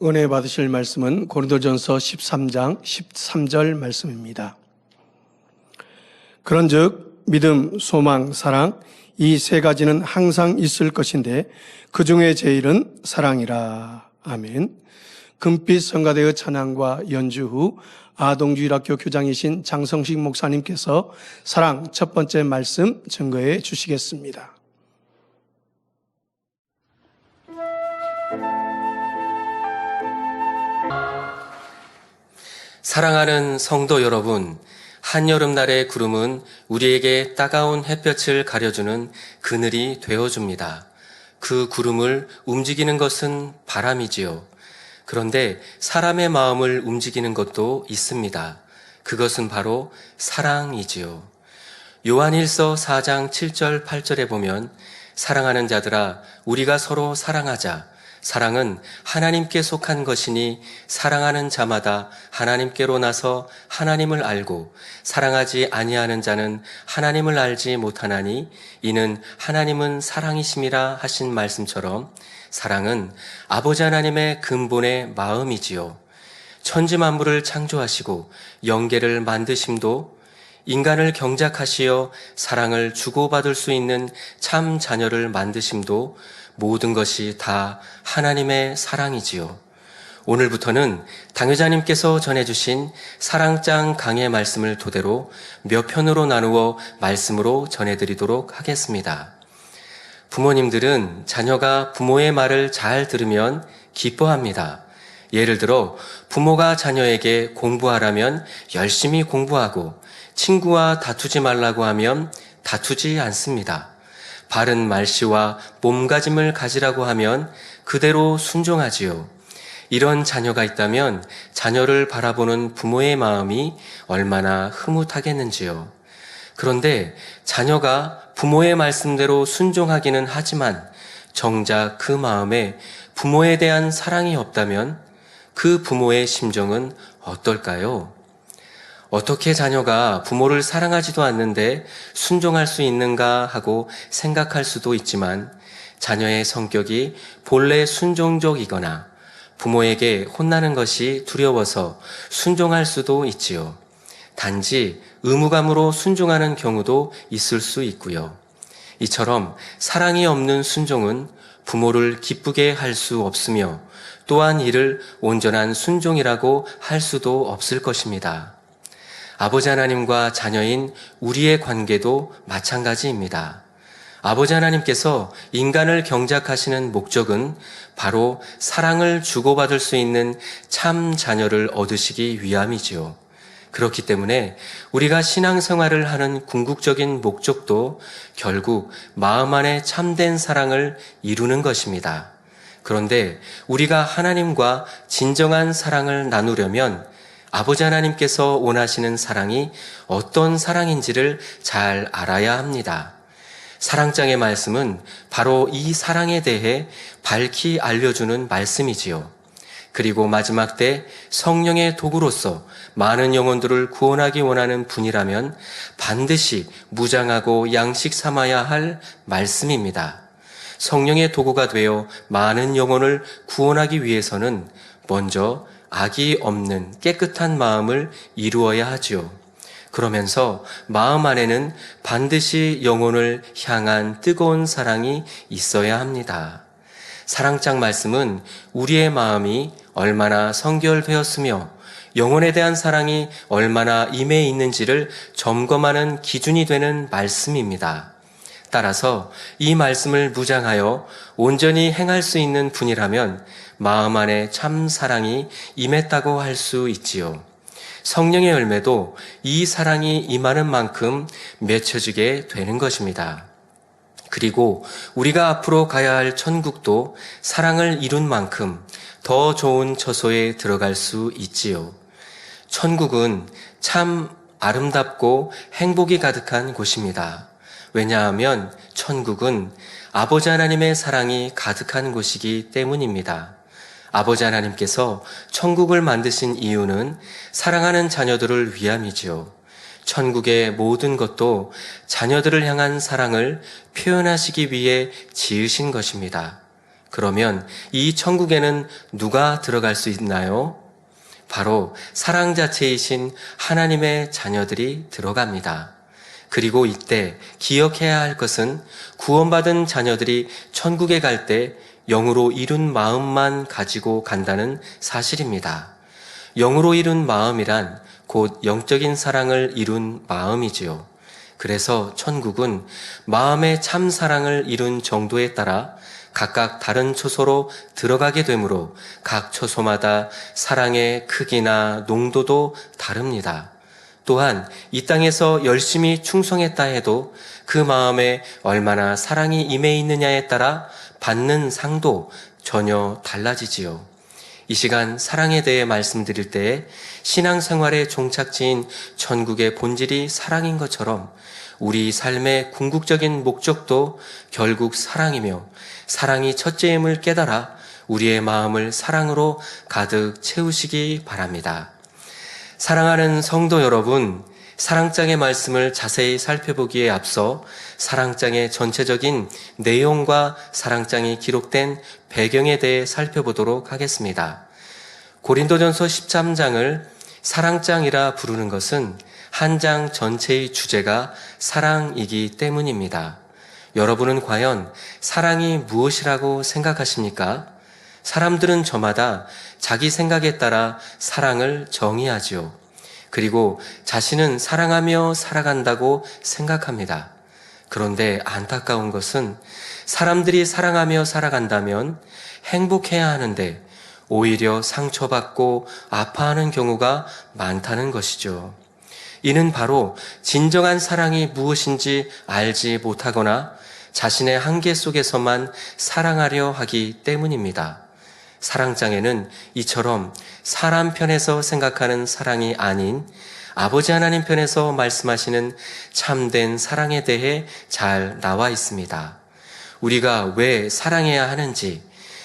은혜 받으실 말씀은 고린도전서 13장 13절 말씀입니다. 그런즉 믿음, 소망, 사랑 이 세 가지는 항상 있을 것인데 그 중에 제일은 사랑이라. 아멘. 금빛 성가대의 찬양과 연주 후 아동주일학교 교장이신 장성식 목사님께서 사랑 첫 번째 말씀 증거해 주시겠습니다. 사랑하는 성도 여러분, 한여름날의 구름은 우리에게 따가운 햇볕을 가려주는 그늘이 되어줍니다. 그 구름을 움직이는 것은 바람이지요. 그런데 사람의 마음을 움직이는 것도 있습니다. 그것은 바로 사랑이지요. 요한일서 4장 7절 8절에 보면 사랑하는 자들아 우리가 서로 사랑하자. 사랑은 하나님께 속한 것이니 사랑하는 자마다 하나님께로 나서 하나님을 알고 사랑하지 아니하는 자는 하나님을 알지 못하나니 이는 하나님은 사랑이심이라 하신 말씀처럼 사랑은 아버지 하나님의 근본의 마음이지요. 천지 만물을 창조하시고 영계를 만드심도 인간을 경작하시어 사랑을 주고받을 수 있는 참 자녀를 만드심도 모든 것이 다 하나님의 사랑이지요. 오늘부터는 당회자님께서 전해주신 사랑장 강의 말씀을 토대로 몇 편으로 나누어 말씀으로 전해드리도록 하겠습니다. 부모님들은 자녀가 부모의 말을 잘 들으면 기뻐합니다. 예를 들어 부모가 자녀에게 공부하라면 열심히 공부하고 친구와 다투지 말라고 하면 다투지 않습니다. 바른 말씨와 몸가짐을 가지라고 하면 그대로 순종하지요. 이런 자녀가 있다면 자녀를 바라보는 부모의 마음이 얼마나 흐뭇하겠는지요. 그런데 자녀가 부모의 말씀대로 순종하기는 하지만 정작 그 마음에 부모에 대한 사랑이 없다면 그 부모의 심정은 어떨까요? 어떻게 자녀가 부모를 사랑하지도 않는데 순종할 수 있는가 하고 생각할 수도 있지만 자녀의 성격이 본래 순종적이거나 부모에게 혼나는 것이 두려워서 순종할 수도 있지요. 단지 의무감으로 순종하는 경우도 있을 수 있고요. 이처럼 사랑이 없는 순종은 부모를 기쁘게 할 수 없으며 또한 이를 온전한 순종이라고 할 수도 없을 것입니다. 아버지 하나님과 자녀인 우리의 관계도 마찬가지입니다. 아버지 하나님께서 인간을 경작하시는 목적은 바로 사랑을 주고받을 수 있는 참 자녀를 얻으시기 위함이지요. 그렇기 때문에 우리가 신앙생활을 하는 궁극적인 목적도 결국 마음 안에 참된 사랑을 이루는 것입니다. 그런데 우리가 하나님과 진정한 사랑을 나누려면 아버지 하나님께서 원하시는 사랑이 어떤 사랑인지를 잘 알아야 합니다. 사랑장의 말씀은 바로 이 사랑에 대해 밝히 알려주는 말씀이지요. 그리고 마지막 때 성령의 도구로서 많은 영혼들을 구원하기 원하는 분이라면 반드시 무장하고 양식 삼아야 할 말씀입니다. 성령의 도구가 되어 많은 영혼을 구원하기 위해서는 먼저 악이 없는 깨끗한 마음을 이루어야 하지요. 그러면서 마음 안에는 반드시 영혼을 향한 뜨거운 사랑이 있어야 합니다. 사랑장 말씀은 우리의 마음이 얼마나 성결되었으며 영혼에 대한 사랑이 얼마나 임해 있는지를 점검하는 기준이 되는 말씀입니다. 따라서 이 말씀을 무장하여 온전히 행할 수 있는 분이라면 마음 안에 참 사랑이 임했다고 할 수 있지요. 성령의 열매도 이 사랑이 임하는 만큼 맺혀지게 되는 것입니다. 그리고 우리가 앞으로 가야 할 천국도 사랑을 이룬 만큼 더 좋은 처소에 들어갈 수 있지요. 천국은 참 아름답고 행복이 가득한 곳입니다. 왜냐하면 천국은 아버지 하나님의 사랑이 가득한 곳이기 때문입니다. 아버지 하나님께서 천국을 만드신 이유는 사랑하는 자녀들을 위함이지요. 천국의 모든 것도 자녀들을 향한 사랑을 표현하시기 위해 지으신 것입니다. 그러면 이 천국에는 누가 들어갈 수 있나요? 바로 사랑 자체이신 하나님의 자녀들이 들어갑니다. 그리고 이때 기억해야 할 것은 구원받은 자녀들이 천국에 갈 때 영으로 이룬 마음만 가지고 간다는 사실입니다. 영으로 이룬 마음이란 곧 영적인 사랑을 이룬 마음이지요. 그래서 천국은 마음의 참 사랑을 이룬 정도에 따라 각각 다른 초소로 들어가게 되므로 각 초소마다 사랑의 크기나 농도도 다릅니다. 또한 이 땅에서 열심히 충성했다 해도 그 마음에 얼마나 사랑이 임해 있느냐에 따라 받는 상도 전혀 달라지지요. 이 시간 사랑에 대해 말씀드릴 때 신앙생활의 종착지인 천국의 본질이 사랑인 것처럼 우리 삶의 궁극적인 목적도 결국 사랑이며 사랑이 첫째임을 깨달아 우리의 마음을 사랑으로 가득 채우시기 바랍니다. 사랑하는 성도 여러분, 사랑장의 말씀을 자세히 살펴보기에 앞서 사랑장의 전체적인 내용과 사랑장이 기록된 배경에 대해 살펴보도록 하겠습니다. 고린도전서 13장을 사랑장이라 부르는 것은 한 장 전체의 주제가 사랑이기 때문입니다. 여러분은 과연 사랑이 무엇이라고 생각하십니까? 사람들은 저마다 자기 생각에 따라 사랑을 정의하지요. 그리고 자신은 사랑하며 살아간다고 생각합니다. 그런데 안타까운 것은 사람들이 사랑하며 살아간다면 행복해야 하는데 오히려 상처받고 아파하는 경우가 많다는 것이죠. 이는 바로 진정한 사랑이 무엇인지 알지 못하거나 자신의 한계 속에서만 사랑하려 하기 때문입니다. 사랑장에는 이처럼 사람 편에서 생각하는 사랑이 아닌 아버지 하나님 편에서 말씀하시는 참된 사랑에 대해 잘 나와 있습니다. 우리가 왜 사랑해야 하는지,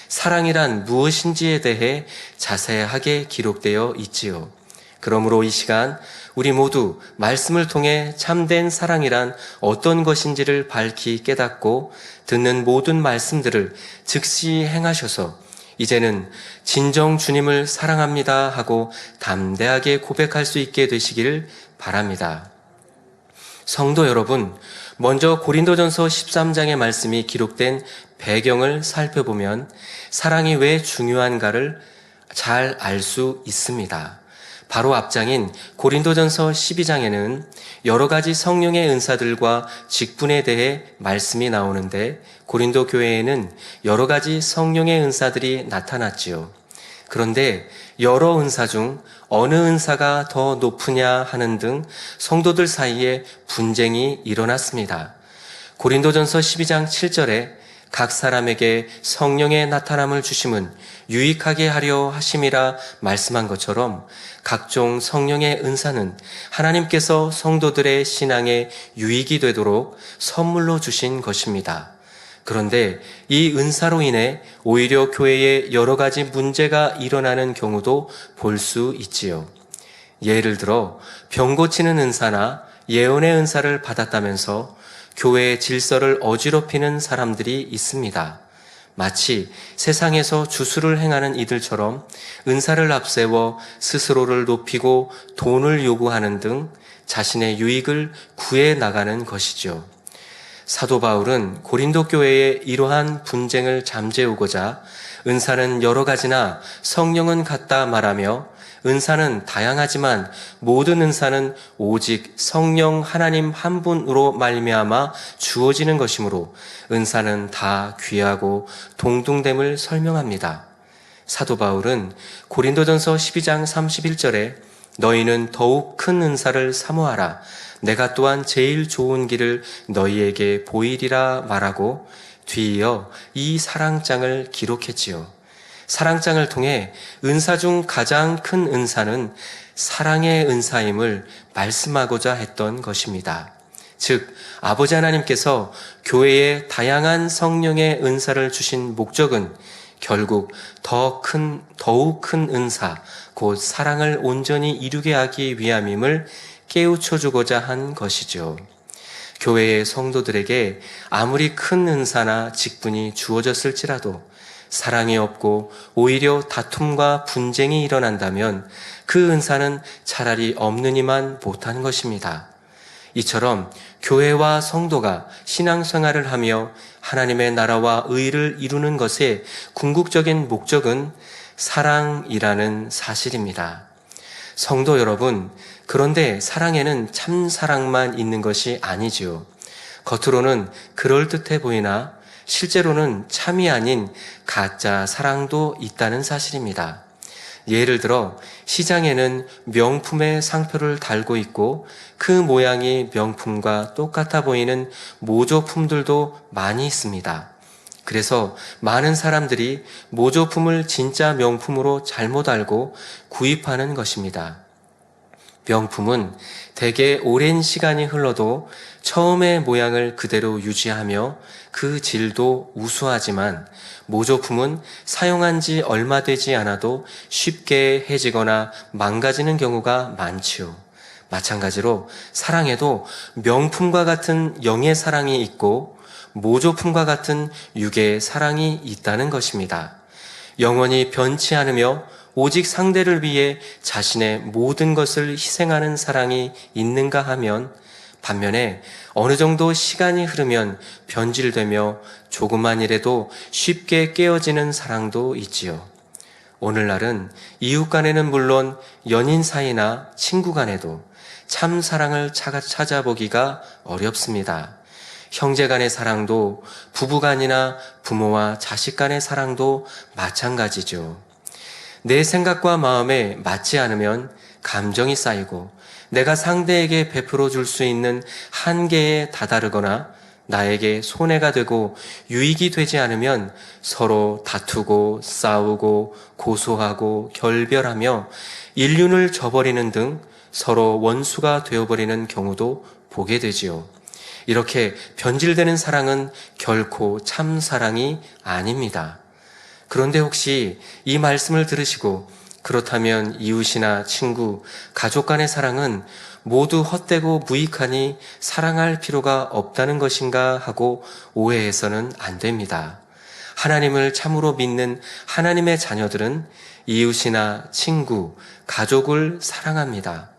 사랑이란 무엇인지에 대해 자세하게 기록되어 있지요. 그러므로 이 시간 우리 모두 말씀을 통해 참된 사랑이란 어떤 것인지를 밝히 깨닫고 듣는 모든 말씀들을 즉시 행하셔서 이제는 진정 주님을 사랑합니다 하고 담대하게 고백할 수 있게 되시길 바랍니다. 성도 여러분, 먼저 고린도전서 13장의 말씀이 기록된 배경을 살펴보면 사랑이 왜 중요한가를 잘 알 수 있습니다. 바로 앞장인 고린도전서 12장에는 여러 가지 성령의 은사들과 직분에 대해 말씀이 나오는데 고린도 교회에는 여러 가지 성령의 은사들이 나타났지요. 그런데 여러 은사 중 어느 은사가 더 높으냐 하는 등 성도들 사이에 분쟁이 일어났습니다. 고린도전서 12장 7절에 각 사람에게 성령의 나타남을 주심은 유익하게 하려 하심이라 말씀한 것처럼 각종 성령의 은사는 하나님께서 성도들의 신앙에 유익이 되도록 선물로 주신 것입니다. 그런데 이 은사로 인해 오히려 교회에 여러 가지 문제가 일어나는 경우도 볼 수 있지요. 예를 들어 병 고치는 은사나 예언의 은사를 받았다면서 교회의 질서를 어지럽히는 사람들이 있습니다. 마치 세상에서 주수를 행하는 이들처럼 은사를 앞세워 스스로를 높이고 돈을 요구하는 등 자신의 유익을 구해 나가는 것이죠. 사도 바울은 고린도 교회의 이러한 분쟁을 잠재우고자 은사는 여러 가지나 성령은 같다 말하며 은사는 다양하지만 모든 은사는 오직 성령 하나님 한 분으로 말미암아 주어지는 것이므로 은사는 다 귀하고 동등됨을 설명합니다. 사도 바울은 고린도전서 12장 31절에 너희는 더욱 큰 은사를 사모하라. 내가 또한 제일 좋은 길을 너희에게 보이리라 말하고 뒤이어 이 사랑장을 기록했지요. 사랑장을 통해 은사 중 가장 큰 은사는 사랑의 은사임을 말씀하고자 했던 것입니다. 즉 아버지 하나님께서 교회에 다양한 성령의 은사를 주신 목적은 결국 더욱 큰 은사, 곧 사랑을 온전히 이루게 하기 위함임을 깨우쳐 주고자 한 것이죠. 교회의 성도들에게 아무리 큰 은사나 직분이 주어졌을지라도 사랑이 없고 오히려 다툼과 분쟁이 일어난다면 그 은사는 차라리 없느니만 못한 것입니다. 이처럼 교회와 성도가 신앙생활을 하며 하나님의 나라와 의를 이루는 것의 궁극적인 목적은 사랑이라는 사실입니다. 성도 여러분, 그런데 사랑에는 참 사랑만 있는 것이 아니지요. 겉으로는 그럴듯해 보이나 실제로는 참이 아닌 가짜 사랑도 있다는 사실입니다. 예를 들어 시장에는 명품의 상표를 달고 있고 그 모양이 명품과 똑같아 보이는 모조품들도 많이 있습니다. 그래서 많은 사람들이 모조품을 진짜 명품으로 잘못 알고 구입하는 것입니다. 명품은 대개 오랜 시간이 흘러도 처음의 모양을 그대로 유지하며 그 질도 우수하지만 모조품은 사용한 지 얼마 되지 않아도 쉽게 해지거나 망가지는 경우가 많지요. 마찬가지로 사랑에도 명품과 같은 영의 사랑이 있고 모조품과 같은 육의 사랑이 있다는 것입니다. 영원히 변치 않으며 오직 상대를 위해 자신의 모든 것을 희생하는 사랑이 있는가 하면 반면에 어느 정도 시간이 흐르면 변질되며 조금만 일해도 쉽게 깨어지는 사랑도 있지요. 오늘날은 이웃 간에는 물론 연인 사이나 친구 간에도 참 사랑을 찾아보기가 어렵습니다. 형제 간의 사랑도 부부 간이나 부모와 자식 간의 사랑도 마찬가지죠. 내 생각과 마음에 맞지 않으면 감정이 쌓이고 내가 상대에게 베풀어 줄 수 있는 한계에 다다르거나 나에게 손해가 되고 유익이 되지 않으면 서로 다투고 싸우고 고소하고 결별하며 인륜을 저버리는 등 서로 원수가 되어버리는 경우도 보게 되지요. 이렇게 변질되는 사랑은 결코 참 사랑이 아닙니다. 그런데 혹시 이 말씀을 들으시고 그렇다면 이웃이나 친구, 가족 간의 사랑은 모두 헛되고 무익하니 사랑할 필요가 없다는 것인가 하고 오해해서는 안 됩니다. 하나님을 참으로 믿는 하나님의 자녀들은 이웃이나 친구, 가족을 사랑합니다.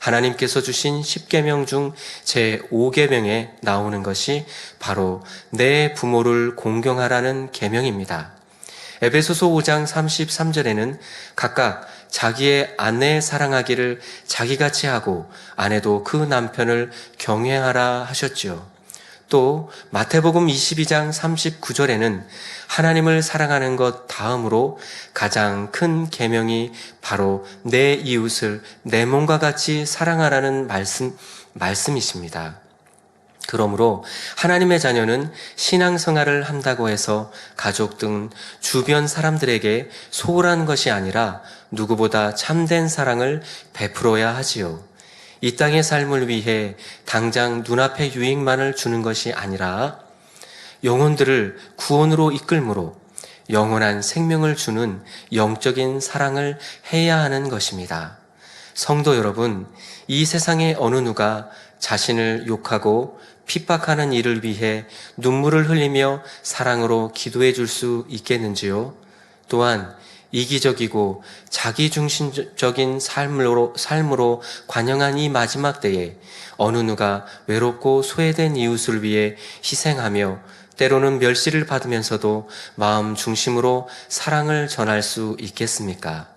하나님께서 주신 10계명 중 제5계명에 나오는 것이 바로 내 부모를 공경하라는 계명입니다. 에베소서 5장 33절에는 각각 자기의 아내 사랑하기를 자기같이 하고 아내도 그 남편을 경외하라 하셨지요. 또 마태복음 22장 39절에는 하나님을 사랑하는 것 다음으로 가장 큰 계명이 바로 내 이웃을 내 몸과 같이 사랑하라는 말씀이십니다. 그러므로 하나님의 자녀는 신앙생활을 한다고 해서 가족 등 주변 사람들에게 소홀한 것이 아니라 누구보다 참된 사랑을 베풀어야 하지요. 이 땅의 삶을 위해 당장 눈앞의 유익만을 주는 것이 아니라 영혼들을 구원으로 이끌므로 영원한 생명을 주는 영적인 사랑을 해야 하는 것입니다. 성도 여러분, 이 세상의 어느 누가 자신을 욕하고 핍박하는 이를 위해 눈물을 흘리며 사랑으로 기도해 줄 수 있겠는지요? 또한 이기적이고 자기중심적인 삶으로 관영한 이 마지막 때에 어느 누가 외롭고 소외된 이웃을 위해 희생하며 때로는 멸시를 받으면서도 마음 중심으로 사랑을 전할 수 있겠습니까?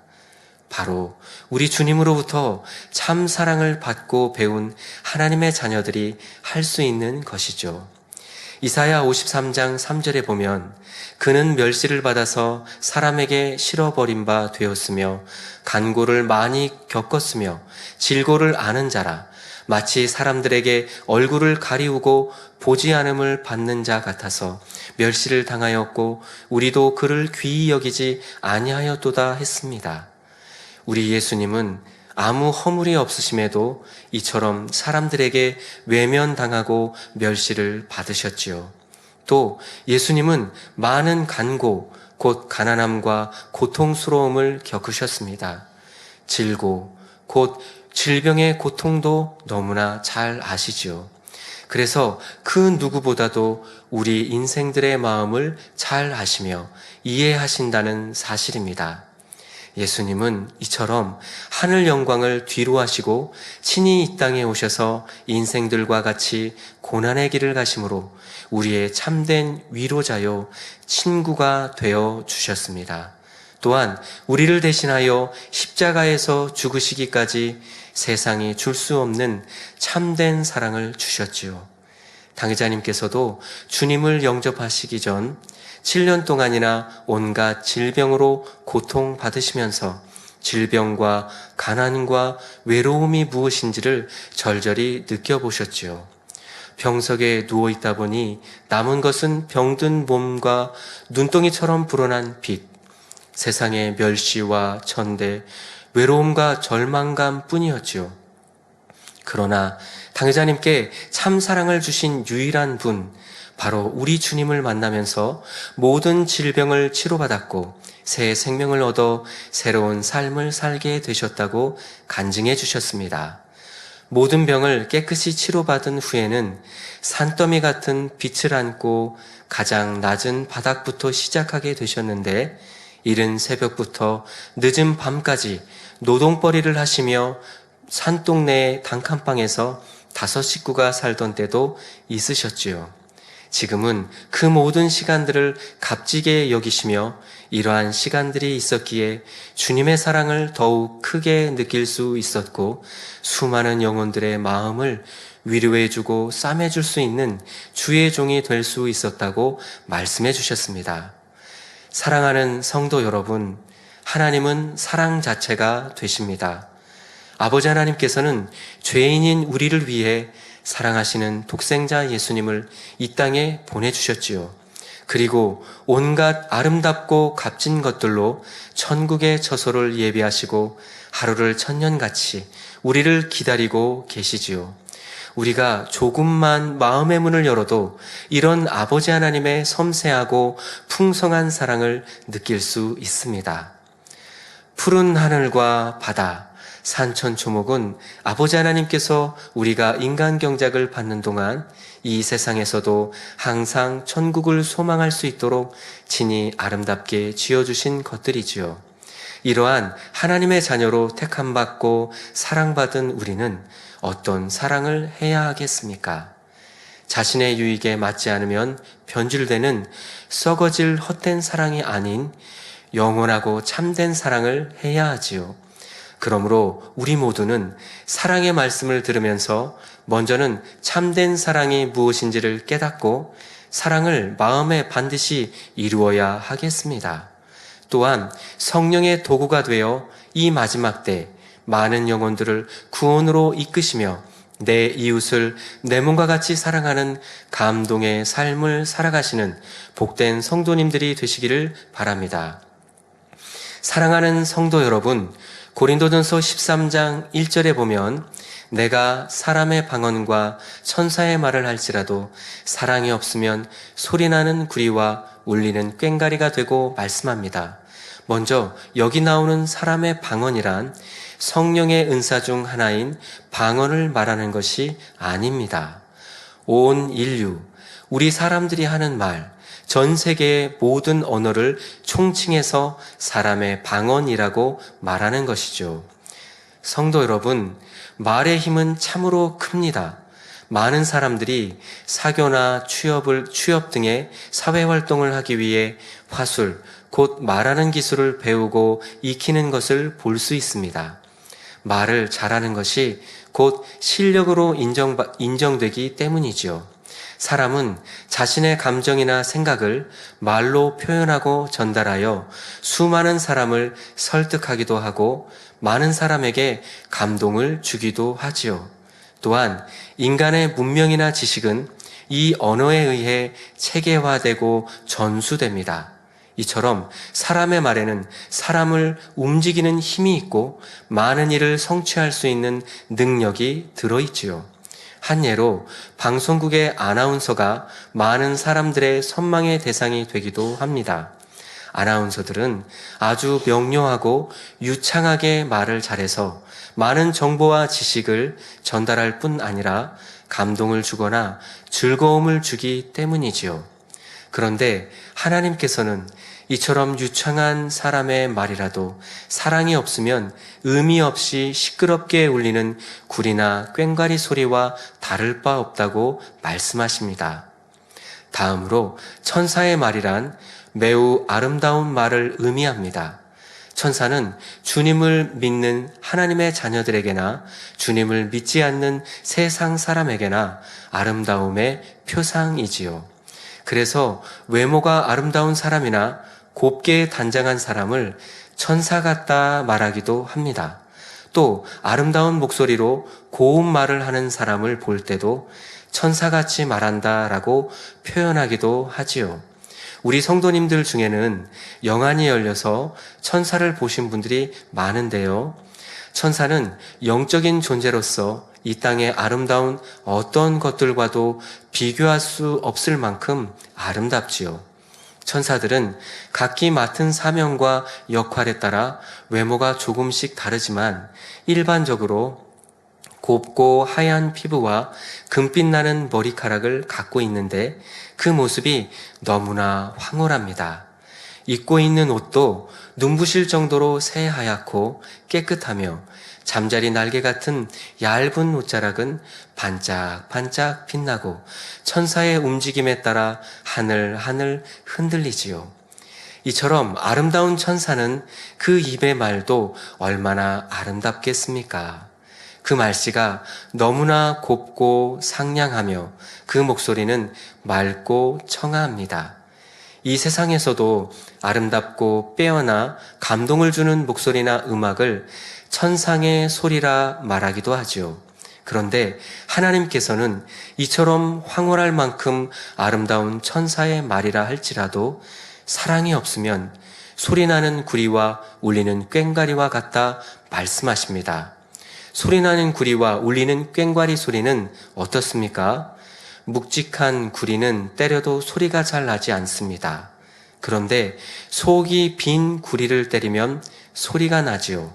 바로 우리 주님으로부터 참 사랑을 받고 배운 하나님의 자녀들이 할 수 있는 것이죠. 이사야 53장 3절에 보면 그는 멸시를 받아서 사람에게 실어버린 바 되었으며 간고를 많이 겪었으며 질고를 아는 자라 마치 사람들에게 얼굴을 가리우고 보지 않음을 받는 자 같아서 멸시를 당하였고 우리도 그를 귀히 여기지 아니하였도다 했습니다. 우리 예수님은 아무 허물이 없으심에도 이처럼 사람들에게 외면당하고 멸시를 받으셨지요. 또 예수님은 많은 간고, 곧 가난함과 고통스러움을 겪으셨습니다. 질고, 곧 질병의 고통도 너무나 잘 아시지요. 그래서 그 누구보다도 우리 인생들의 마음을 잘 아시며 이해하신다는 사실입니다. 예수님은 이처럼 하늘 영광을 뒤로 하시고 친히 이 땅에 오셔서 인생들과 같이 고난의 길을 가심으로 우리의 참된 위로자요 친구가 되어 주셨습니다. 또한 우리를 대신하여 십자가에서 죽으시기까지 세상이 줄 수 없는 참된 사랑을 주셨지요. 당회자님께서도 주님을 영접하시기 전 7년 동안이나 온갖 질병으로 고통받으시면서 질병과 가난과 외로움이 무엇인지를 절절히 느껴보셨지요. 병석에 누워있다 보니 남은 것은 병든 몸과 눈덩이처럼 불어난 빛, 세상의 멸시와 천대, 외로움과 절망감 뿐이었지요. 그러나 당회자님께 참 사랑을 주신 유일한 분, 바로 우리 주님을 만나면서 모든 질병을 치료받았고 새 생명을 얻어 새로운 삶을 살게 되셨다고 간증해 주셨습니다. 모든 병을 깨끗이 치료받은 후에는 산더미 같은 빛을 안고 가장 낮은 바닥부터 시작하게 되셨는데 이른 새벽부터 늦은 밤까지 노동벌이를 하시며 산동네의 단칸방에서 5 식구가 살던 때도 있으셨지요. 지금은 그 모든 시간들을 값지게 여기시며 이러한 시간들이 있었기에 주님의 사랑을 더욱 크게 느낄 수 있었고 수많은 영혼들의 마음을 위로해주고 싸매줄 수 있는 주의 종이 될 수 있었다고 말씀해 주셨습니다. 사랑하는 성도 여러분, 하나님은 사랑 자체가 되십니다. 아버지 하나님께서는 죄인인 우리를 위해 사랑하시는 독생자 예수님을 이 땅에 보내주셨지요. 그리고 온갖 아름답고 값진 것들로 천국의 처소를 예비하시고 하루를 천년같이 우리를 기다리고 계시지요. 우리가 조금만 마음의 문을 열어도 이런 아버지 하나님의 섬세하고 풍성한 사랑을 느낄 수 있습니다. 푸른 하늘과 바다, 산천초목은 아버지 하나님께서 우리가 인간 경작을 받는 동안 이 세상에서도 항상 천국을 소망할 수 있도록 친히 아름답게 지어주신 것들이지요. 이러한 하나님의 자녀로 택함받고 사랑받은 우리는 어떤 사랑을 해야 하겠습니까? 자신의 유익에 맞지 않으면 변질되는 썩어질 헛된 사랑이 아닌 영원하고 참된 사랑을 해야 하지요. 그러므로 우리 모두는 사랑의 말씀을 들으면서 먼저는 참된 사랑이 무엇인지를 깨닫고 사랑을 마음에 반드시 이루어야 하겠습니다. 또한 성령의 도구가 되어 이 마지막 때 많은 영혼들을 구원으로 이끄시며 내 이웃을 내 몸과 같이 사랑하는 감동의 삶을 살아가시는 복된 성도님들이 되시기를 바랍니다. 사랑하는 성도 여러분, 고린도전서 13장 1절에 보면 내가 사람의 방언과 천사의 말을 할지라도 사랑이 없으면 소리나는 구리와 울리는 꽹가리가 되고 말씀합니다. 먼저 여기 나오는 사람의 방언이란 성령의 은사 중 하나인 방언을 말하는 것이 아닙니다. 온 인류, 우리 사람들이 하는 말, 전 세계의 모든 언어를 총칭해서 사람의 방언이라고 말하는 것이죠. 성도 여러분, 말의 힘은 참으로 큽니다. 많은 사람들이 사교나 취업 등의 사회활동을 하기 위해 화술, 곧 말하는 기술을 배우고 익히는 것을 볼 수 있습니다. 말을 잘하는 것이 곧 실력으로 인정되기 때문이지요. 사람은 자신의 감정이나 생각을 말로 표현하고 전달하여 수많은 사람을 설득하기도 하고 많은 사람에게 감동을 주기도 하지요. 또한 인간의 문명이나 지식은 이 언어에 의해 체계화되고 전수됩니다. 이처럼 사람의 말에는 사람을 움직이는 힘이 있고 많은 일을 성취할 수 있는 능력이 들어있지요. 한 예로 방송국의 아나운서가 많은 사람들의 선망의 대상이 되기도 합니다. 아나운서들은 아주 명료하고 유창하게 말을 잘해서 많은 정보와 지식을 전달할 뿐 아니라 감동을 주거나 즐거움을 주기 때문이지요. 그런데 하나님께서는 이처럼 유창한 사람의 말이라도 사랑이 없으면 의미 없이 시끄럽게 울리는 구리나 꽹과리 소리와 다를 바 없다고 말씀하십니다. 다음으로 천사의 말이란 매우 아름다운 말을 의미합니다. 천사는 주님을 믿는 하나님의 자녀들에게나 주님을 믿지 않는 세상 사람에게나 아름다움의 표상이지요. 그래서 외모가 아름다운 사람이나 곱게 단장한 사람을 천사 같다 말하기도 합니다. 또 아름다운 목소리로 고운 말을 하는 사람을 볼 때도 천사같이 말한다라고 표현하기도 하지요. 우리 성도님들 중에는 영안이 열려서 천사를 보신 분들이 많은데요. 천사는 영적인 존재로서 이 땅의 아름다운 어떤 것들과도 비교할 수 없을 만큼 아름답지요. 천사들은 각기 맡은 사명과 역할에 따라 외모가 조금씩 다르지만 일반적으로 곱고 하얀 피부와 금빛 나는 머리카락을 갖고 있는데 그 모습이 너무나 황홀합니다. 입고 있는 옷도 눈부실 정도로 새하얗고 깨끗하며 잠자리 날개 같은 얇은 옷자락은 반짝반짝 빛나고 천사의 움직임에 따라 하늘하늘 흔들리지요. 이처럼 아름다운 천사는 그 입의 말도 얼마나 아름답겠습니까? 그 말씨가 너무나 곱고 상냥하며 그 목소리는 맑고 청아합니다. 이 세상에서도 아름답고 빼어나 감동을 주는 목소리나 음악을 천상의 소리라 말하기도 하지요. 그런데 하나님께서는 이처럼 황홀할 만큼 아름다운 천사의 말이라 할지라도 사랑이 없으면 소리나는 구리와 울리는 꽹과리와 같다 말씀하십니다. 소리나는 구리와 울리는 꽹과리 소리는 어떻습니까? 묵직한 구리는 때려도 소리가 잘 나지 않습니다. 그런데 속이 빈 구리를 때리면 소리가 나지요.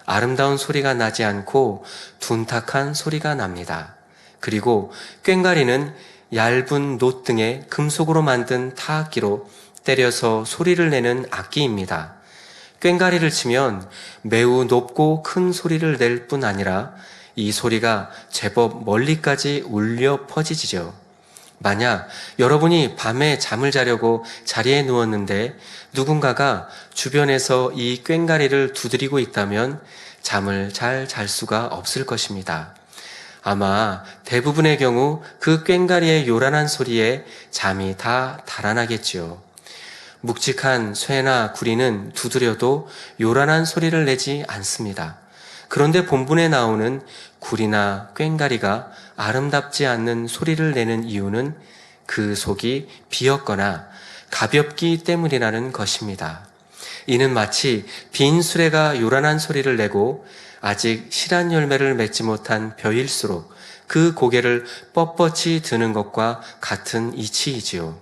아름다운 소리가 나지 않고 둔탁한 소리가 납니다. 그리고 꽹과리는 얇은 놋 등에 금속으로 만든 타악기로 때려서 소리를 내는 악기입니다. 꽹과리를 치면 매우 높고 큰 소리를 낼 뿐 아니라 이 소리가 제법 멀리까지 울려 퍼지지죠. 만약 여러분이 밤에 잠을 자려고 자리에 누웠는데 누군가가 주변에서 이 꽹과리를 두드리고 있다면 잠을 잘 잘 수가 없을 것입니다. 아마 대부분의 경우 그 꽹과리의 요란한 소리에 잠이 다 달아나겠지요. 묵직한 쇠나 구리는 두드려도 요란한 소리를 내지 않습니다. 그런데 본문에 나오는 구리나 꽹과리가 아름답지 않는 소리를 내는 이유는 그 속이 비었거나 가볍기 때문이라는 것입니다. 이는 마치 빈 수레가 요란한 소리를 내고 아직 실한 열매를 맺지 못한 벼일수록 그 고개를 뻣뻣이 드는 것과 같은 이치이지요.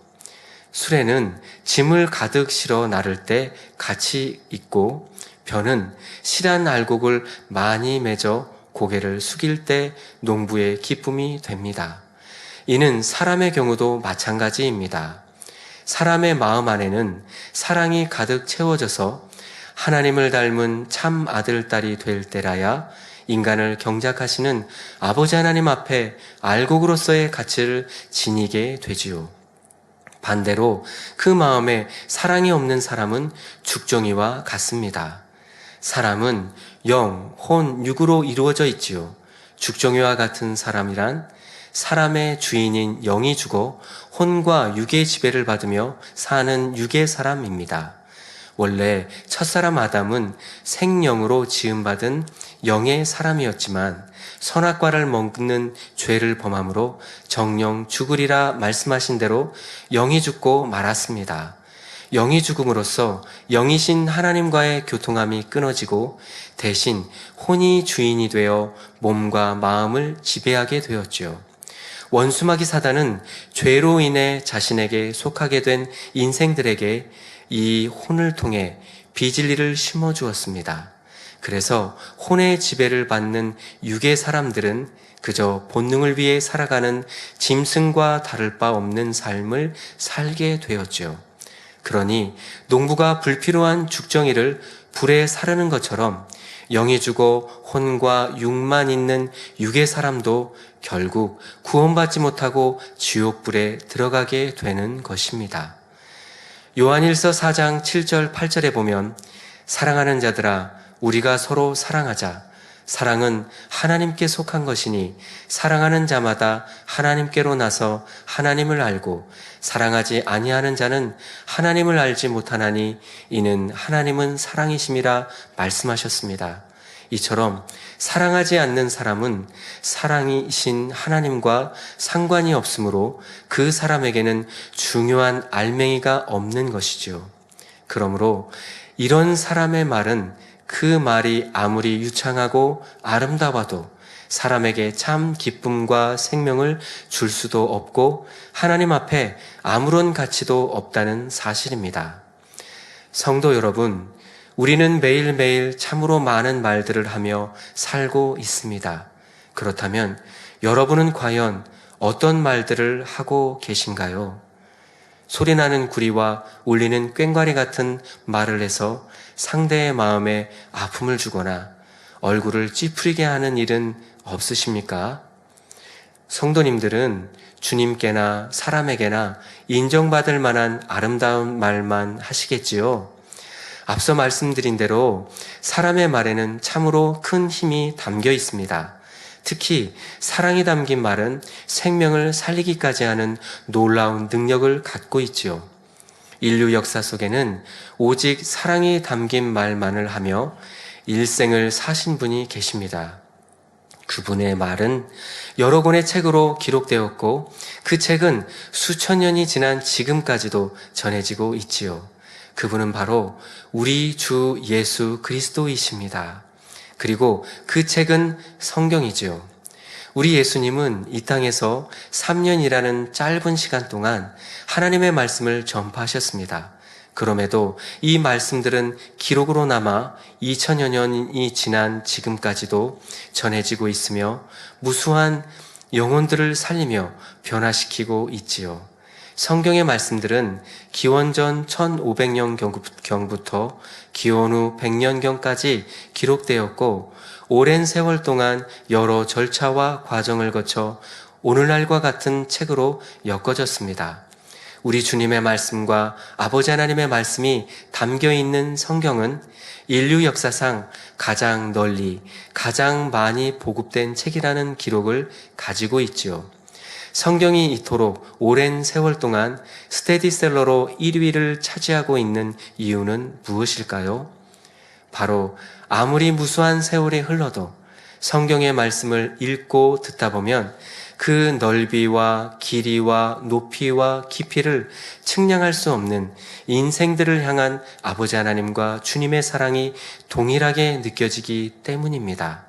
수레는 짐을 가득 실어 나를 때 같이 있고 벼는 실한 알곡을 많이 맺어 고개를 숙일 때 농부의 기쁨이 됩니다. 이는 사람의 경우도 마찬가지입니다. 사람의 마음 안에는 사랑이 가득 채워져서 하나님을 닮은 참 아들, 딸이 될 때라야 인간을 경작하시는 아버지 하나님 앞에 알곡으로서의 가치를 지니게 되지요. 반대로 그 마음에 사랑이 없는 사람은 죽정이와 같습니다. 사람은 영, 혼, 육으로 이루어져 있지요. 죽정이와 같은 사람이란 사람의 주인인 영이 죽어 혼과 육의 지배를 받으며 사는 육의 사람입니다. 원래 첫사람 아담은 생영으로 지음받은 영의 사람이었지만 선악과를 먹는 죄를 범함으로 정령 죽으리라 말씀하신 대로 영이 죽고 말았습니다. 영이 죽음으로써 영이신 하나님과의 교통함이 끊어지고 대신 혼이 주인이 되어 몸과 마음을 지배하게 되었지요. 원수마귀 사단은 죄로 인해 자신에게 속하게 된 인생들에게 이 혼을 통해 비진리를 심어주었습니다. 그래서 혼의 지배를 받는 육의 사람들은 그저 본능을 위해 살아가는 짐승과 다를 바 없는 삶을 살게 되었죠. 그러니 농부가 불필요한 죽정이를 불에 사르는 것처럼 영이 죽어 혼과 육만 있는 육의 사람도 결국 구원받지 못하고 지옥불에 들어가게 되는 것입니다. 요한일서 4장 7절 8절에 보면 사랑하는 자들아 우리가 서로 사랑하자. 사랑은 하나님께 속한 것이니 사랑하는 자마다 하나님께로 나서 하나님을 알고 사랑하지 아니하는 자는 하나님을 알지 못하나니 이는 하나님은 사랑이심이라 말씀하셨습니다. 이처럼 사랑하지 않는 사람은 사랑이신 하나님과 상관이 없으므로 그 사람에게는 중요한 알맹이가 없는 것이죠. 그러므로 이런 사람의 말은 그 말이 아무리 유창하고 아름다워도 사람에게 참 기쁨과 생명을 줄 수도 없고 하나님 앞에 아무런 가치도 없다는 사실입니다. 성도 여러분, 우리는 매일매일 참으로 많은 말들을 하며 살고 있습니다. 그렇다면 여러분은 과연 어떤 말들을 하고 계신가요? 소리나는 구리와 울리는 꽹과리 같은 말을 해서 상대의 마음에 아픔을 주거나 얼굴을 찌푸리게 하는 일은 없으십니까? 성도님들은 주님께나 사람에게나 인정받을 만한 아름다운 말만 하시겠지요. 앞서 말씀드린 대로 사람의 말에는 참으로 큰 힘이 담겨 있습니다. 특히 사랑이 담긴 말은 생명을 살리기까지 하는 놀라운 능력을 갖고 있지요. 인류 역사 속에는 오직 사랑이 담긴 말만을 하며 일생을 사신 분이 계십니다. 그분의 말은 여러 권의 책으로 기록되었고 그 책은 수천 년이 지난 지금까지도 전해지고 있지요. 그분은 바로 우리 주 예수 그리스도이십니다. 그리고 그 책은 성경이지요. 우리 예수님은 이 땅에서 3년이라는 짧은 시간 동안 하나님의 말씀을 전파하셨습니다. 그럼에도 이 말씀들은 기록으로 남아 2000여 년이 지난 지금까지도 전해지고 있으며 무수한 영혼들을 살리며 변화시키고 있지요. 성경의 말씀들은 기원전 1500년경부터 기원 후 100년경까지 기록되었고 오랜 세월 동안 여러 절차와 과정을 거쳐 오늘날과 같은 책으로 엮어졌습니다. 우리 주님의 말씀과 아버지 하나님의 말씀이 담겨 있는 성경은 인류 역사상 가장 널리, 가장 많이 보급된 책이라는 기록을 가지고 있지요. 성경이 이토록 오랜 세월 동안 스테디셀러로 1위를 차지하고 있는 이유는 무엇일까요? 바로 아무리 무수한 세월이 흘러도 성경의 말씀을 읽고 듣다 보면 그 넓이와 길이와 높이와 깊이를 측량할 수 없는 인생들을 향한 아버지 하나님과 주님의 사랑이 동일하게 느껴지기 때문입니다.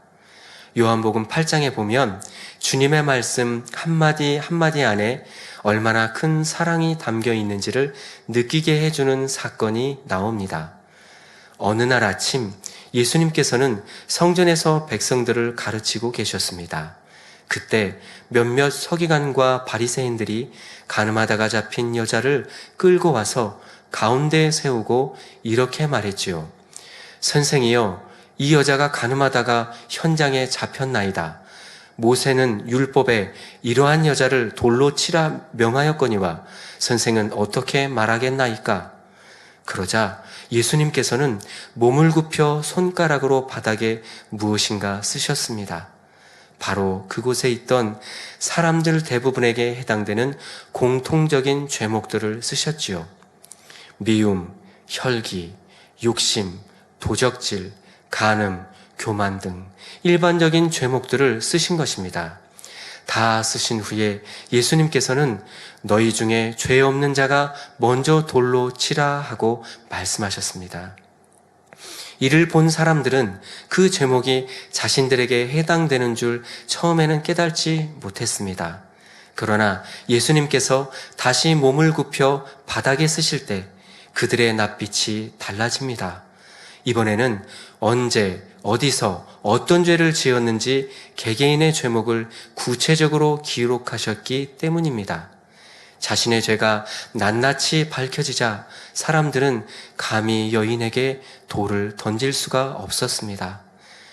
요한복음 8장에 보면 주님의 말씀 한마디 한마디 안에 얼마나 큰 사랑이 담겨 있는지를 느끼게 해주는 사건이 나옵니다. 어느 날 아침 예수님께서는 성전에서 백성들을 가르치고 계셨습니다. 그때 몇몇 서기관과 바리새인들이 가늠하다가 잡힌 여자를 끌고 와서 가운데에 세우고 이렇게 말했지요. 선생이여, 이 여자가 가늠하다가 현장에 잡혔나이다. 모세는 율법에 이러한 여자를 돌로 치라 명하였거니와 선생은 어떻게 말하겠나이까? 그러자 예수님께서는 몸을 굽혀 손가락으로 바닥에 무엇인가 쓰셨습니다. 바로 그곳에 있던 사람들 대부분에게 해당되는 공통적인 죄목들을 쓰셨지요. 미움, 혈기, 욕심, 도적질, 간음, 교만 등 일반적인 죄목들을 쓰신 것입니다. 다 쓰신 후에 예수님께서는 너희 중에 죄 없는 자가 먼저 돌로 치라 하고 말씀하셨습니다. 이를 본 사람들은 그 제목이 자신들에게 해당되는 줄 처음에는 깨닫지 못했습니다. 그러나 예수님께서 다시 몸을 굽혀 바닥에 쓰실 때 그들의 낯빛이 달라집니다. 이번에는 언제 어디서 어떤 죄를 지었는지 개개인의 죄목을 구체적으로 기록하셨기 때문입니다. 자신의 죄가 낱낱이 밝혀지자 사람들은 감히 여인에게 돌을 던질 수가 없었습니다.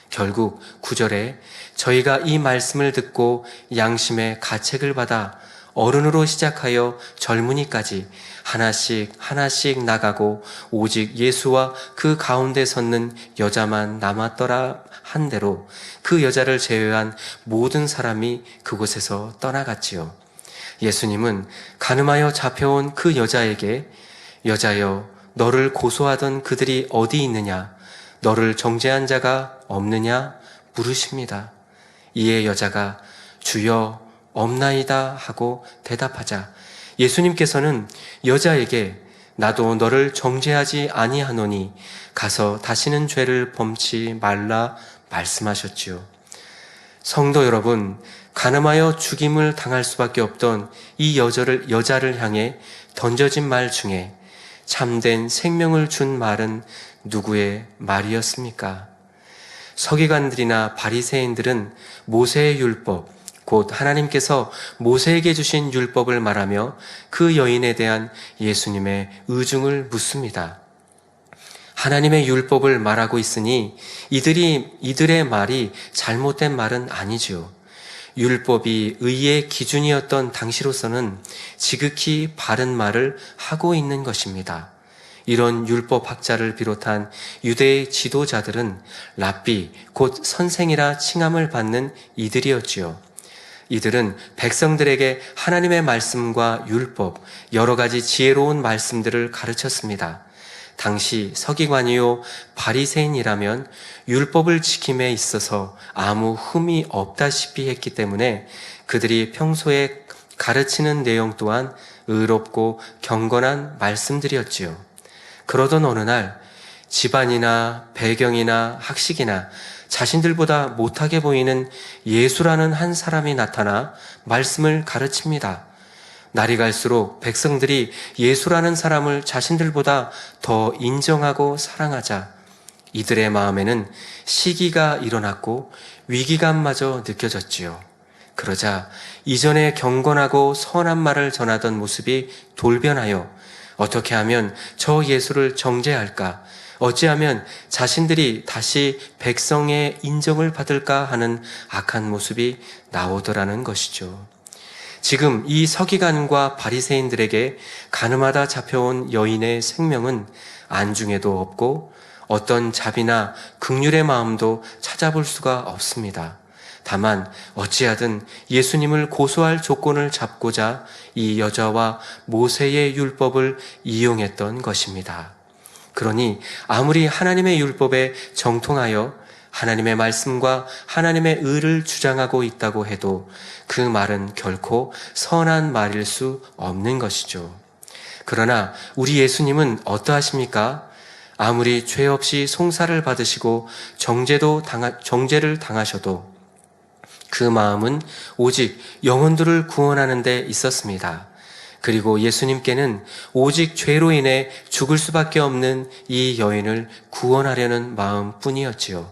결국 9절에 저희가 이 말씀을 듣고 양심의 가책을 받아 어른으로 시작하여 젊은이까지 하나씩 나가고 오직 예수와 그 가운데 섰는 여자만 남았더라 한 대로 그 여자를 제외한 모든 사람이 그곳에서 떠나갔지요. 예수님은 간음하여 잡혀온 그 여자에게 여자여 너를 고소하던 그들이 어디 있느냐? 너를 정죄한 자가 없느냐? 물으십니다. 이에 여자가 주여 없나이다 하고 대답하자 예수님께서는 여자에게 나도 너를 정죄하지 아니하노니 가서 다시는 죄를 범치 말라 말씀하셨지요. 성도 여러분, 간음하여 죽임을 당할 수밖에 없던 이 여자를 향해 던져진 말 중에 참된 생명을 준 말은 누구의 말이었습니까? 서기관들이나 바리새인들은 모세의 율법, 곧 하나님께서 모세에게 주신 율법을 말하며 그 여인에 대한 예수님의 의중을 묻습니다. 하나님의 율법을 말하고 있으니 이들의 말이 잘못된 말은 아니지요. 율법이 의의 기준이었던 당시로서는 지극히 바른 말을 하고 있는 것입니다. 이런 율법학자를 비롯한 유대의 지도자들은 랍비, 곧 선생이라 칭함을 받는 이들이었지요. 이들은 백성들에게 하나님의 말씀과 율법, 여러 가지 지혜로운 말씀들을 가르쳤습니다. 당시 서기관이요 바리새인이라면 율법을 지킴에 있어서 아무 흠이 없다시피 했기 때문에 그들이 평소에 가르치는 내용 또한 의롭고 경건한 말씀들이었지요. 그러던 어느 날 집안이나 배경이나 학식이나 자신들보다 못하게 보이는 예수라는 한 사람이 나타나 말씀을 가르칩니다. 날이 갈수록 백성들이 예수라는 사람을 자신들보다 더 인정하고 사랑하자 이들의 마음에는 시기가 일어났고 위기감마저 느껴졌지요. 그러자 이전에 경건하고 선한 말을 전하던 모습이 돌변하여 어떻게 하면 저 예수를 정죄할까? 어찌하면 자신들이 다시 백성의 인정을 받을까 하는 악한 모습이 나오더라는 것이죠. 지금 이 서기관과 바리새인들에게 간음하다 잡혀온 여인의 생명은 안중에도 없고 어떤 자비나 긍휼의 마음도 찾아볼 수가 없습니다. 다만 어찌하든 예수님을 고소할 조건을 잡고자 이 여자와 모세의 율법을 이용했던 것입니다. 그러니 아무리 하나님의 율법에 정통하여 하나님의 말씀과 하나님의 의를 주장하고 있다고 해도 그 말은 결코 선한 말일 수 없는 것이죠. 그러나 우리 예수님은 어떠하십니까? 아무리 죄 없이 송사를 받으시고 정죄를 당하셔도 그 마음은 오직 영혼들을 구원하는 데 있었습니다. 그리고 예수님께는 오직 죄로 인해 죽을 수밖에 없는 이 여인을 구원하려는 마음뿐이었지요.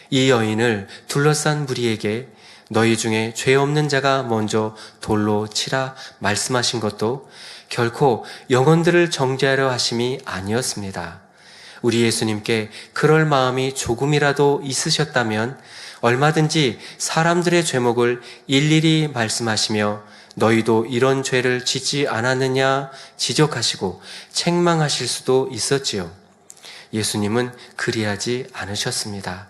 이 여인을 둘러싼 무리에게 너희 중에 죄 없는 자가 먼저 돌로 치라 말씀하신 것도 결코 영혼들을 정죄하려 하심이 아니었습니다. 우리 예수님께 그럴 마음이 조금이라도 있으셨다면 얼마든지 사람들의 죄목을 일일이 말씀하시며 너희도 이런 죄를 짓지 않았느냐 지적하시고 책망하실 수도 있었지요. 예수님은 그리하지 않으셨습니다.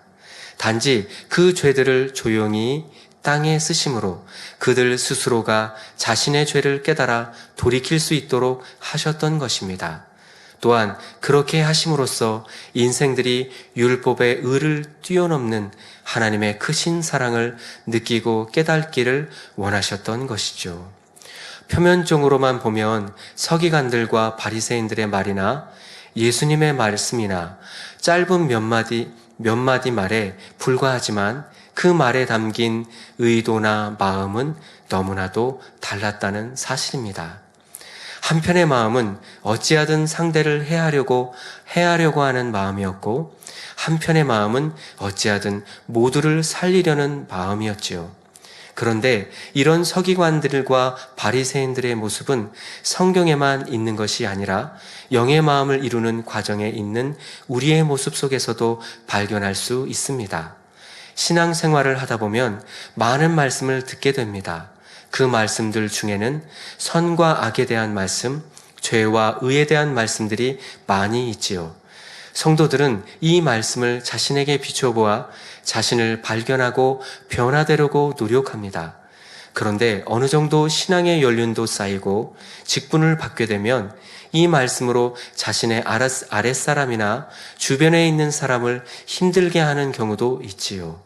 단지 그 죄들을 조용히 땅에 쓰심으로 그들 스스로가 자신의 죄를 깨달아 돌이킬 수 있도록 하셨던 것입니다. 또한 그렇게 하심으로써 인생들이 율법의 의를 뛰어넘는 하나님의 크신 사랑을 느끼고 깨닫기를 원하셨던 것이죠. 표면적으로만 보면 서기관들과 바리새인들의 말이나 예수님의 말씀이나 짧은 몇 마디 말에 불과하지만 그 말에 담긴 의도나 마음은 너무나도 달랐다는 사실입니다. 한편의 마음은 어찌하든 상대를 해하려고 하는 마음이었고 한편의 마음은 어찌하든 모두를 살리려는 마음이었지요. 그런데 이런 서기관들과 바리새인들의 모습은 성경에만 있는 것이 아니라 영의 마음을 이루는 과정에 있는 우리의 모습 속에서도 발견할 수 있습니다. 신앙생활을 하다 보면 많은 말씀을 듣게 됩니다. 그 말씀들 중에는 선과 악에 대한 말씀, 죄와 의에 대한 말씀들이 많이 있지요. 성도들은 이 말씀을 자신에게 비춰보아 자신을 발견하고 변화되려고 노력합니다. 그런데 어느 정도 신앙의 연륜도 쌓이고 직분을 받게 되면 이 말씀으로 자신의 아랫사람이나 주변에 있는 사람을 힘들게 하는 경우도 있지요.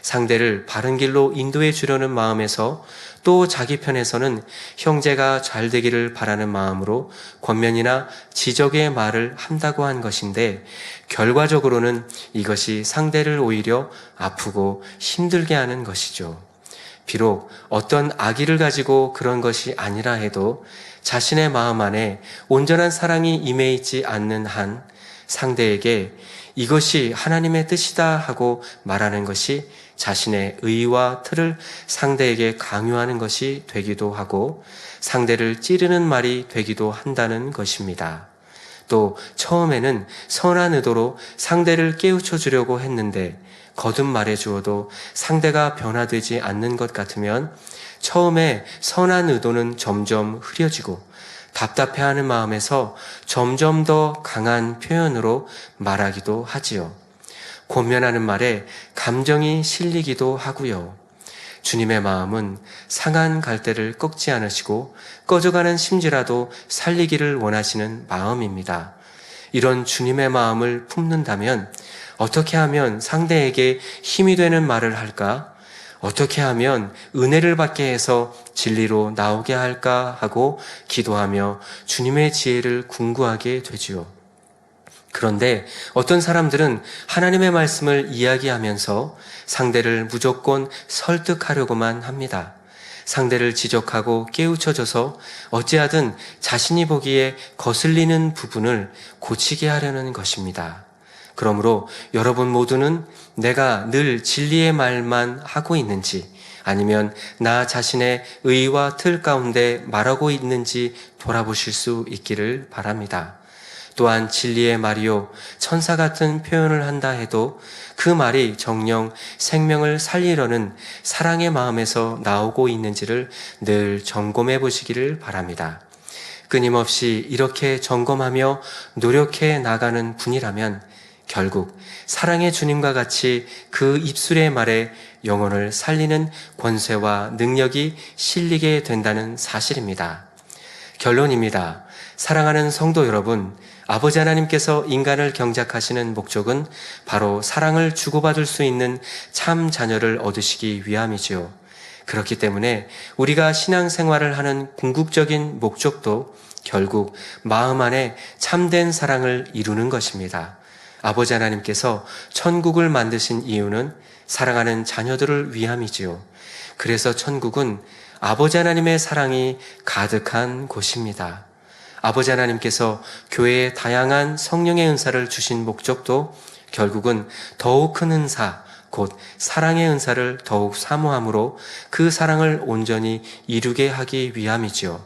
상대를 바른 길로 인도해 주려는 마음에서 또 자기 편에서는 형제가 잘 되기를 바라는 마음으로 권면이나 지적의 말을 한다고 한 것인데 결과적으로는 이것이 상대를 오히려 아프고 힘들게 하는 것이죠. 비록 어떤 악의를 가지고 그런 것이 아니라 해도 자신의 마음 안에 온전한 사랑이 임해 있지 않는 한 상대에게 이것이 하나님의 뜻이다 하고 말하는 것이 자신의 의와 틀을 상대에게 강요하는 것이 되기도 하고 상대를 찌르는 말이 되기도 한다는 것입니다. 또 처음에는 선한 의도로 상대를 깨우쳐 주려고 했는데 거듭 말해 주어도 상대가 변화되지 않는 것 같으면 처음에 선한 의도는 점점 흐려지고 답답해하는 마음에서 점점 더 강한 표현으로 말하기도 하지요. 권면하는 말에 감정이 실리기도 하고요. 주님의 마음은 상한 갈대를 꺾지 않으시고 꺼져가는 심지라도 살리기를 원하시는 마음입니다. 이런 주님의 마음을 품는다면 어떻게 하면 상대에게 힘이 되는 말을 할까? 어떻게 하면 은혜를 받게 해서 진리로 나오게 할까 하고 기도하며 주님의 지혜를 궁구하게 되지요. 그런데 어떤 사람들은 하나님의 말씀을 이야기하면서 상대를 무조건 설득하려고만 합니다. 상대를 지적하고 깨우쳐줘서 어찌하든 자신이 보기에 거슬리는 부분을 고치게 하려는 것입니다. 그러므로 여러분 모두는 내가 늘 진리의 말만 하고 있는지 아니면 나 자신의 의와 틀 가운데 말하고 있는지 돌아보실 수 있기를 바랍니다. 또한 진리의 말이요 천사 같은 표현을 한다 해도 그 말이 정녕 생명을 살리려는 사랑의 마음에서 나오고 있는지를 늘 점검해 보시기를 바랍니다. 끊임없이 이렇게 점검하며 노력해 나가는 분이라면 결국 사랑의 주님과 같이 그 입술의 말에 영혼을 살리는 권세와 능력이 실리게 된다는 사실입니다. 결론입니다. 사랑하는 성도 여러분, 아버지 하나님께서 인간을 경작하시는 목적은 바로 사랑을 주고받을 수 있는 참 자녀를 얻으시기 위함이지요. 그렇기 때문에 우리가 신앙생활을 하는 궁극적인 목적도 결국 마음 안에 참된 사랑을 이루는 것입니다. 아버지 하나님께서 천국을 만드신 이유는 사랑하는 자녀들을 위함이지요. 그래서 천국은 아버지 하나님의 사랑이 가득한 곳입니다. 아버지 하나님께서 교회에 다양한 성령의 은사를 주신 목적도 결국은 더욱 큰 은사, 곧 사랑의 은사를 더욱 사모함으로 그 사랑을 온전히 이루게 하기 위함이지요.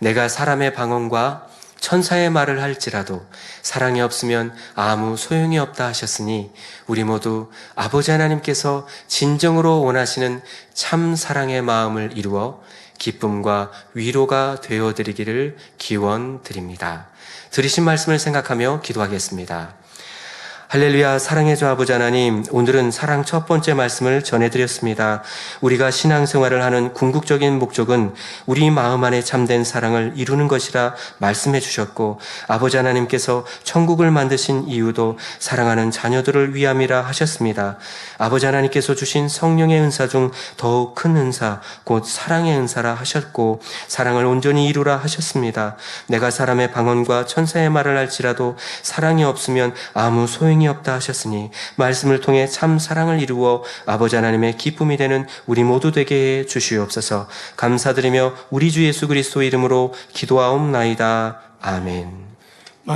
내가 사람의 방언과 천사의 말을 할지라도 사랑이 없으면 아무 소용이 없다 하셨으니 우리 모두 아버지 하나님께서 진정으로 원하시는 참 사랑의 마음을 이루어 기쁨과 위로가 되어드리기를 기원드립니다. 들으신 말씀을 생각하며 기도하겠습니다. 할렐루야. 사랑의 주 아버지 하나님, 오늘은 사랑 첫 번째 말씀을 전해드렸습니다. 우리가 신앙생활을 하는 궁극적인 목적은 우리 마음 안에 참된 사랑을 이루는 것이라 말씀해 주셨고, 아버지 하나님께서 천국을 만드신 이유도 사랑하는 자녀들을 위함이라 하셨습니다. 아버지 하나님께서 주신 성령의 은사 중 더욱 큰 은사, 곧 사랑의 은사라 하셨고, 사랑을 온전히 이루라 하셨습니다. 내가 사람의 방언과 천사의 말을 할지라도 사랑이 없으면 아무 소용이 없다 하셨으니 말씀을 통해 참 사랑을 이루어 아버지 하나님의 기쁨이 되는 우리 모두 되게 해 주시옵소서. 감사드리며 우리 주 예수 그리스도 이름으로 기도하옵나이다. 아멘.